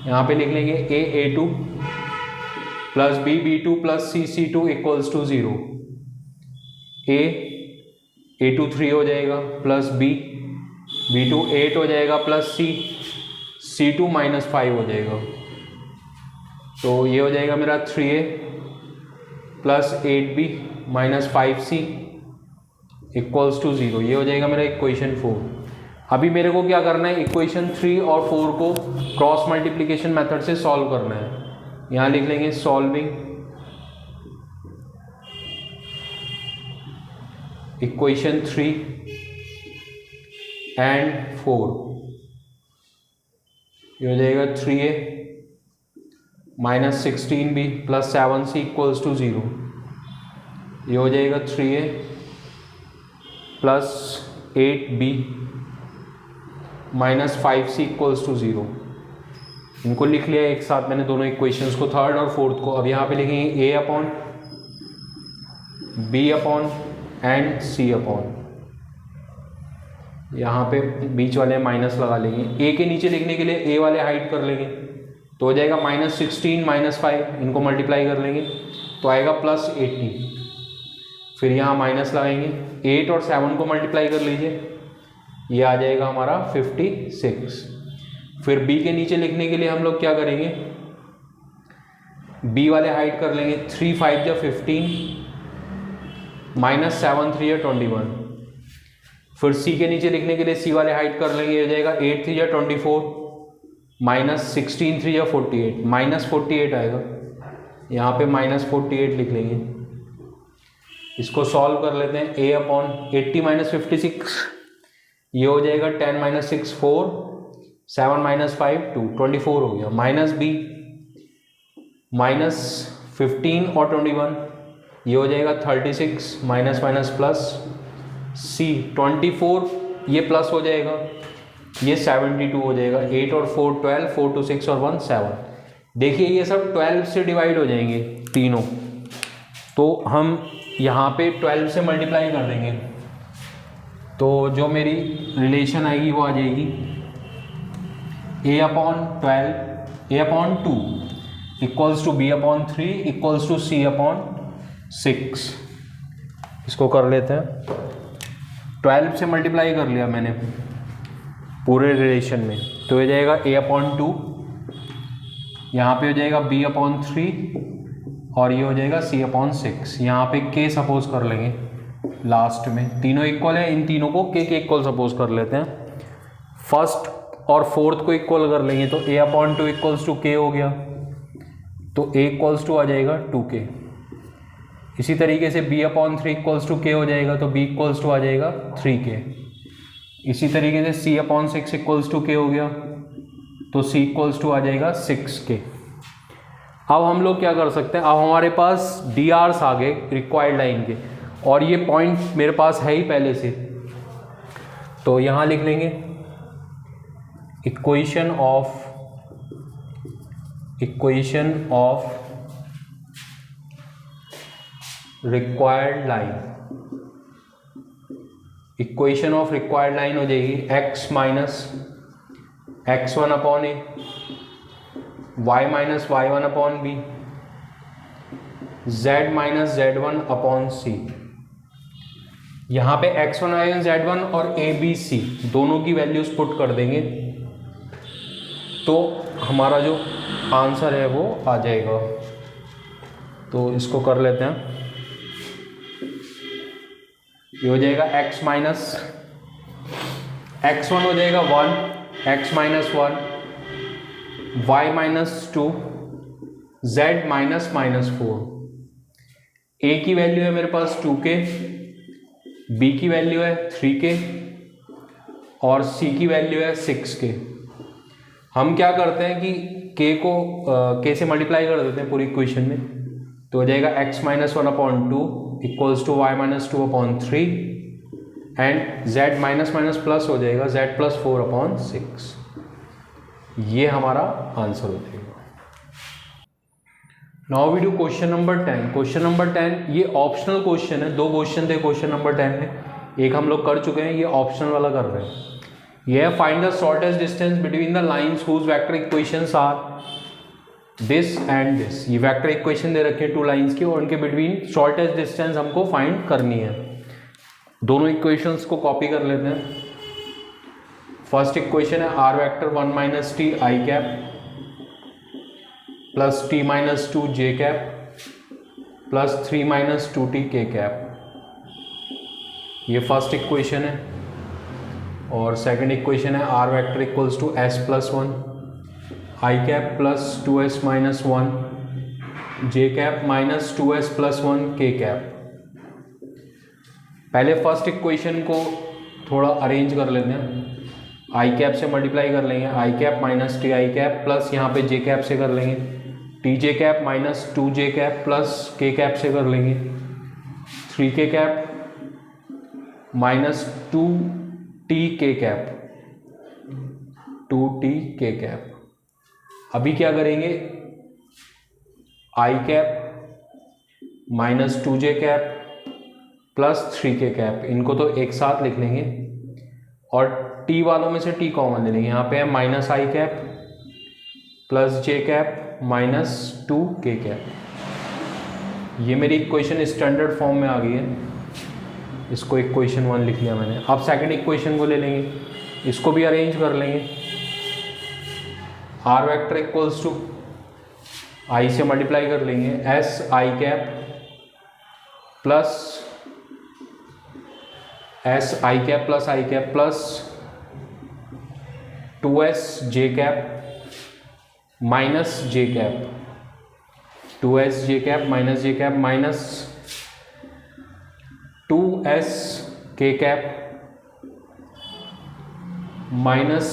यहाँ पे लिख लेंगे A2 plus B2 plus C2 equals to 0। A2 3 हो जाएगा प्लस B2 8 हो जाएगा प्लस C2 -5 हो जाएगा। तो ये हो जाएगा मेरा 3A plus 8B - 5C equals to 0। ये हो जाएगा मेरा इक्वेशन 4। अभी मेरे को क्या करना है, इक्वेशन 3 और 4 को क्रॉस मल्टीप्लिकेशन मेथड से सॉल्व करना है। यहाँ लिख लेंगे सॉल्विंग इक्वेशन 3 एंड 4। ये हो जाएगा 3A - 16B plus 7C equals to 0। ये हो जाएगा 3A plus 8B - 5C equals to 0। इनको लिख लिया एक साथ मैंने दोनों इक्वेशंस को, थर्ड और फोर्थ को। अब यहाँ पे लिखेंगे A upon B upon and C upon, यहाँ पे बीच वाले माइनस लगा लेंगे। A के नीचे लिखने के लिए A वाले हाइड कर लेंगे, तो हो जाएगा -16 -5, इनको मल्टीप्लाई कर लेंगे तो आएगा प्लस 80। फिर यहाँ माइनस लगाएंगे, 8 और 7 को मल्टीप्लाई कर लीजिए, ये आ जाएगा हमारा 56। फिर B के नीचे लिखने के लिए हम लोग क्या करेंगे, B वाले हाइड कर लेंगे, 3 5 या 15 -7 3 या 21। फिर C के नीचे लिखने के लिए C वाले हाइड कर लेंगे, हो जाएगा 8 3 या 24 -16 3 या 48, -48 आएगा। यहाँ पे -48 लिख लेंगे। इसको सॉल्व कर लेते हैं। A अपॉन 80 - 56, ये हो जाएगा 10 - 6 4, 7 - 5 2, 24 हो गया। माइनस B -15 और 21, ये हो जाएगा 36, माइनस माइनस प्लस। C 24, ये प्लस हो जाएगा, ये 72 हो जाएगा। 8 और 4 12, 4 2 6 और 1 7। देखिए ये सब 12 से डिवाइड हो जाएंगे तीनों, तो हम यहाँ पे 12 से मल्टीप्लाई कर देंगे, तो जो मेरी रिलेशन आएगी वो आ जाएगी A upon 12 A upon 2 equals to B upon 3 equals to C upon 6। इसको कर लेते हैं, 12 से मल्टीप्लाई कर लिया मैंने पूरे रिलेशन में, तो ये जाएगा A अपॉन 2, यहाँ पे हो जाएगा B अपॉन 3 और ये हो जाएगा C अपॉन 6। यहाँ पे K सपोज कर लेंगे लास्ट में, तीनों इक्वल है, इन तीनों को K के इक्वल सपोज कर लेते हैं। फर्स्ट और फोर्थ को इक्वल कर लेंगे, तो A upon 2 equals to K हो गया, तो A इक्वल्स टू आ जाएगा 2K। इसी तरीके से B upon 3 equals to K हो जाएगा, तो B इक्वल्स टू आ जाएगा 3K। इसी तरीके से C upon 6 equals to K हो गया, तो C इक्वल्स टू आ जाएगा 6K। अब हम लोग क्या कर सकते हैं, अब हमारे पास डी आर्स आ गए रिक्वायर्ड लाइन के, और ये पॉइंट मेरे पास है ही पहले से, तो यहाँ लिख लेंगे equation of required line. Equation of required line हो जाएगी x minus x1 upon a, y minus y1 upon b, z minus z1 upon c. यहाँ पे x1 y1 z1 और a b c दोनों की वैल्यूज पुट कर देंगे, तो हमारा जो आंसर है वो आ जाएगा। तो इसको कर लेते हैं, ये हो जाएगा x माइनस x1 हो जाएगा 1, x minus 1, y minus 2, z minus minus 4। a की वैल्यू है मेरे पास 2k, b की वैल्यू है 3k और c की वैल्यू है 6k। हम क्या करते हैं कि k को k से मल्टीप्लाई कर देते हैं पूरी इक्वेशन में, तो हो जाएगा x minus 1/2 equals to y minus 2/3 and z minus minus plus हो जाएगा z प्लस 4/6। ये हमारा आंसर हो जाएगा। Now we do question number 10। Question number 10 ये ऑप्शनल क्वेश्चन है, 2 क्वेश्चन थे क्वेश्चन नंबर 10 में, एक हम लोग कर चुके हैं, ये ऑप्शनल वाला कर रहे हैं। ये find the shortest distance between the lines whose vector equations are this and this. ये वेक्टर इक्वेशन दे रखे हैं 2 लाइंस की और उनके बिटवीन शॉर्टेस्ट डिस्टेंस हमको फाइंड करनी है। दोनों इक्वेशंस को कॉपी कर लेते हैं। फर्स्ट इक्वेशन है r vector 1 minus t i cap plus t minus 2 j cap plus 3 minus 2t k cap. ये फर्स्ट इक्वेशन है। और सेकंड इक्वेशन है r vector equals to s plus 1 i cap plus 2s minus 1 j cap minus 2s plus 1 k cap. पहले first equation को थोड़ा arrange कर लेते हैं। आई कैप से मल्टीप्लाई कर लेंगे, i cap minus t i cap plus यहाँ पे जे कैप से कर लेंगे, t j cap minus 2 j cap plus k cap से कर लेंगे, 3 k cap minus 2 t k cap, 2t k cap. अभी क्या करेंगे, i cap minus 2 j cap plus 3 k cap, इनको तो एक साथ लिख लेंगे और t वालों में से t कॉमन ले लेंगे। यहाँ पे है माइनस आई cap plus j cap minus 2 के कैप। ये मेरी इक्वेशन स्टैंडर्ड फॉर्म में आ गई है, इसको इक्वेशन 1 लिख लिया मैंने। अब सेकंड इक्वेशन को ले लेंगे, इसको भी अरेंज कर लेंगे। r vector equals to i से मल्टीप्लाई कर लेंगे, s i cap plus s i cap plus i cap plus 2s j cap minus j cap, 2s j cap minus j cap minus 2s k cap minus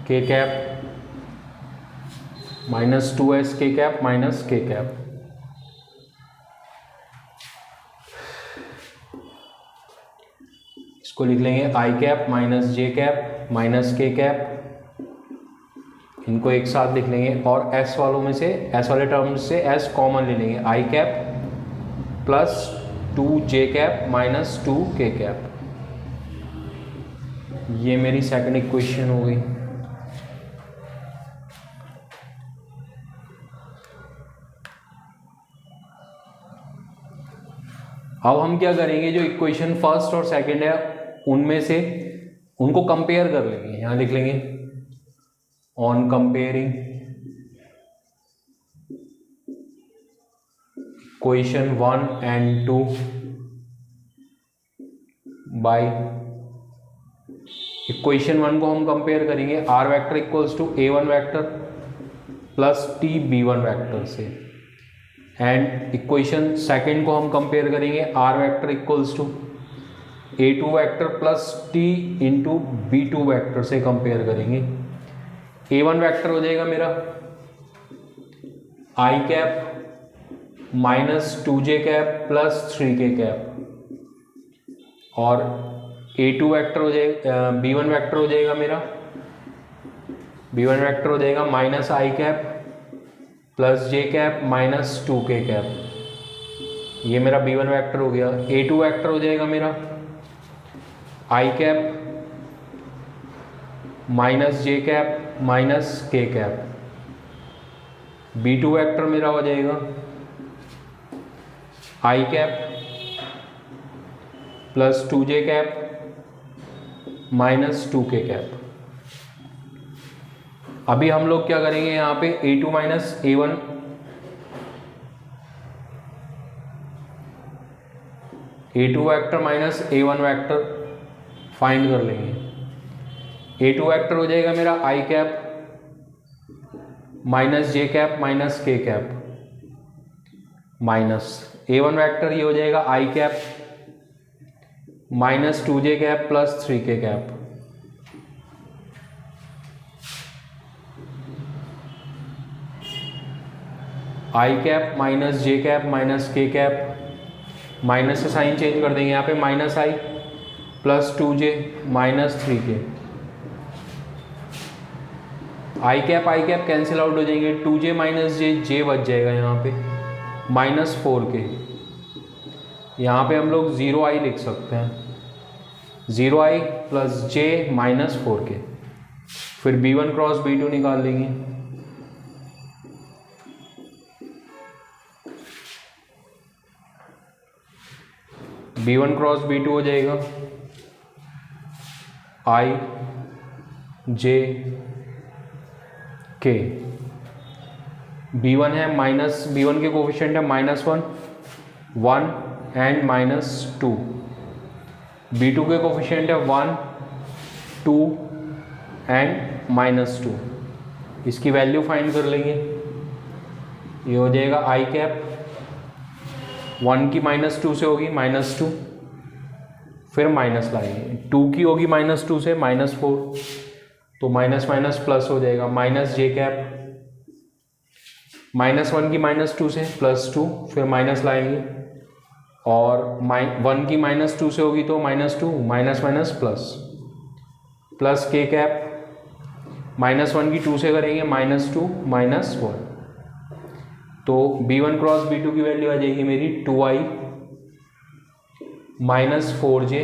k cap minus 2s k cap minus k cap. इसको लिख लेंगे i cap minus j cap minus k cap, इनको एक साथ लिख लेंगे और s वालों में से, s वाले टर्म से s कॉमन ले लेंगे, i cap plus 2 j cap minus 2 के कैप। ये मेरी सेकंड इक्वेशन हो गई। अब हम क्या करेंगे, जो इक्वेशन फर्स्ट और सेकंड है उनमें से उनको कंपेयर कर लेंगे। यहां लिख लेंगे on comparing equation 1 and 2 by equation 1 को हम कंपेयर करेंगे r vector equals to a1 vector plus t b1 vector से, एंड इक्वेशन सेकंड को हम कंपेयर करेंगे r vector equals to a2 vector plus t into b2 vector से compare करेंगे। a1 vector हो जाएगा मेरा i cap minus 2 j cap plus 3 k cap और a2 वेक्टर हो जाएगा, b1 वेक्टर हो जाएगा मेरा, b1 वेक्टर हो जाएगा माइनस आई cap plus j cap minus 2 के कैप। ये मेरा b1 वेक्टर हो गया। a2 वेक्टर हो जाएगा मेरा i cap minus j cap minus k cap. b2 vector मेरा हो जाएगा i cap plus 2 j cap minus 2 के कैप। अभी हम लोग क्या करेंगे, यहाँ पे a2 minus a1 vector minus a1 vector find कर लेंगे। a2 वेक्टर हो जाएगा मेरा i cap minus j cap minus k cap minus a1 vector ये हो जाएगा i cap minus 2j cap plus 3k cap. i cap minus j cap minus k cap, minus से sign change कर देंगे, यहाँ पे minus i plus 2j minus 3k। i cap cancel out हो जाएंगे, 2j माइनस j बच जाएगा यहाँ पे माइनस 4k। यहाँ पे हम लोग 0i लिख सकते हैं, 0i plus j minus 4k। फिर b1 क्रॉस b2 निकाल लेंगे। b1 क्रॉस b2 हो जाएगा i j k। b1 है माइनस, b1 के कोफिशिएंट है -1 1 एंड -2। b2 के कोफिशिएंट है 1 2 एंड -2। इसकी वैल्यू फाइंड कर लेंगे। ये हो जाएगा i कैप, 1 की -2 से होगी -2, फिर माइनस लाएंगे, 2 की होगी -2 से -4, तो माइनस माइनस प्लस हो जाएगा, माइनस j कैप, -1 की -2 से +2, फिर माइनस लाएंगे, और 1 की -2 से होगी तो -2, minus minus plus k cap, -1 की 2 से करेंगे -2 -1, तो b1 क्रॉस b2 की वैल्यू आ जाएगी मेरी 2i minus 4j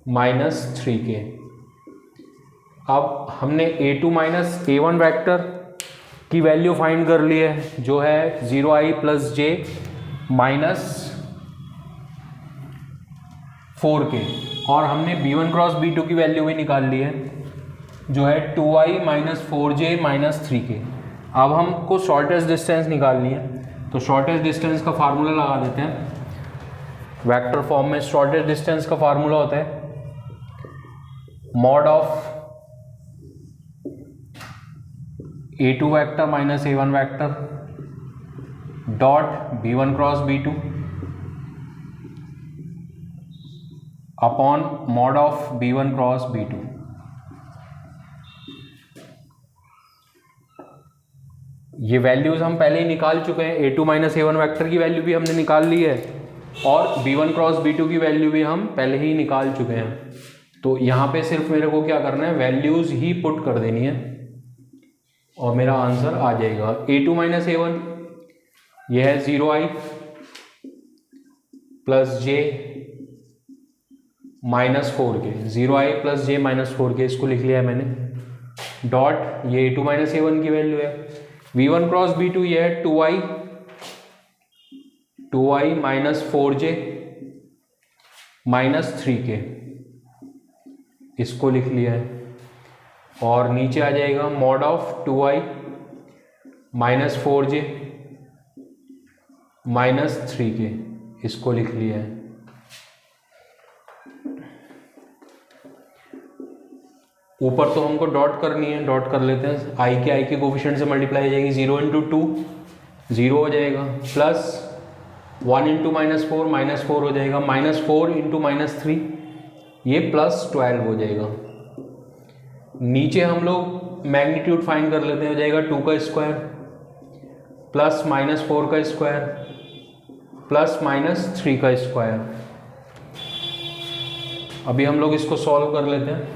minus 3k। अब हमने a2 माइनस a1 वेक्टर की वैल्यू फाइंड कर ली है, जो है 0i plus j minus 4k, और हमने b1 क्रॉस b2 की वैल्यू भी निकाल ली है, जो है 2i minus 4j minus 3k। अब हमको शॉर्टेस्ट डिस्टेंस निकालनी है, तो शॉर्टेस्ट डिस्टेंस का फार्मूला लगा देते हैं। वेक्टर फॉर्म में शॉर्टेस्ट डिस्टेंस का फार्मूला होता है mod of a2 vector minus a1 vector dot b1 cross b2 upon mod of b1 cross b2। ये वैल्यूज हम पहले ही निकाल चुके हैं, a2 माइनस a1 वेक्टर की वैल्यू भी हमने निकाल ली है, और b1 क्रॉस b2 की वैल्यू भी हम पहले ही निकाल चुके हैं। तो यहाँ पे सिर्फ मेरे को क्या करना है, वैल्यूज ही पुट कर देनी है और मेरा आंसर आ जाएगा। a2 माइनस a1 यह है 0i plus j minus 4k, 0i plus j minus 4k, इसको लिख लिया है मैंने, डॉट ये a2 माइनस a1 की वैल्यू है, v1 क्रॉस b2 यह है 2i minus 4j minus 3k, इसको लिख लिया है, और नीचे आ जाएगा mod of 2i minus 4j minus 3k, इसको लिख लिया है। ऊपर तो हमको डॉट करनी है, डॉट कर लेते हैं, i के कोफिशिएंट से मल्टीप्लाई हो जाएगी, 0 इंटू 2 0 हो जाएगा, प्लस 1 इंटू -4 -4 हो जाएगा, -4 इंटू -3 ये +12 हो जाएगा। नीचे हम लोग मैग्नीट्यूड फाइंड कर लेते हैं, हो जाएगा 2 का स्क्वायर प्लस -4 का स्क्वायर प्लस -3 का स्क्वायर। अभी हम लोग इसको सॉल्व कर लेते हैं।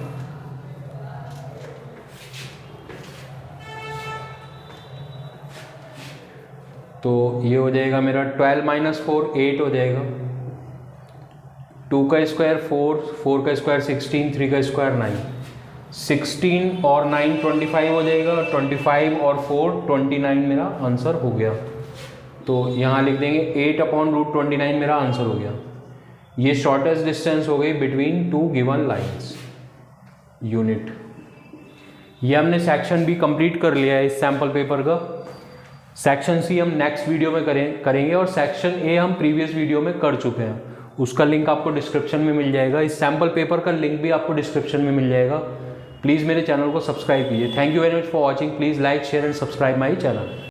तो ये हो जाएगा मेरा 12 माइनस 4 8 हो जाएगा, 2 का स्क्वायर 4, 4 का स्क्वायर 16, 3 का स्क्वायर 9, 16 और 9 25 हो जाएगा, 25 और 4 29 मेरा आंसर हो गया। तो यहाँ लिख देंगे 8/√29 मेरा आंसर हो गया। ये शॉर्टेस्ट डिस्टेंस हो गई between two given lines unit. ये हमने सेक्शन बी कंप्लीट कर लिया है इस सैम्पल पेपर का। सेक्शन सी हम नेक्स्ट वीडियो में करेंगे और सेक्शन ए हम प्रीवियस वीडियो में कर चुके हैं, उसका लिंक आपको डिस्क्रिप्शन में मिल जाएगा। इस सैम्पल पेपर का लिंक भी आपको डिस्क्रिप्शन में मिल जाएगा। प्लीज़ मेरे चैनल को सब्सक्राइब कीजिए। Thank you very much for watching. Please like share and subscribe my channel.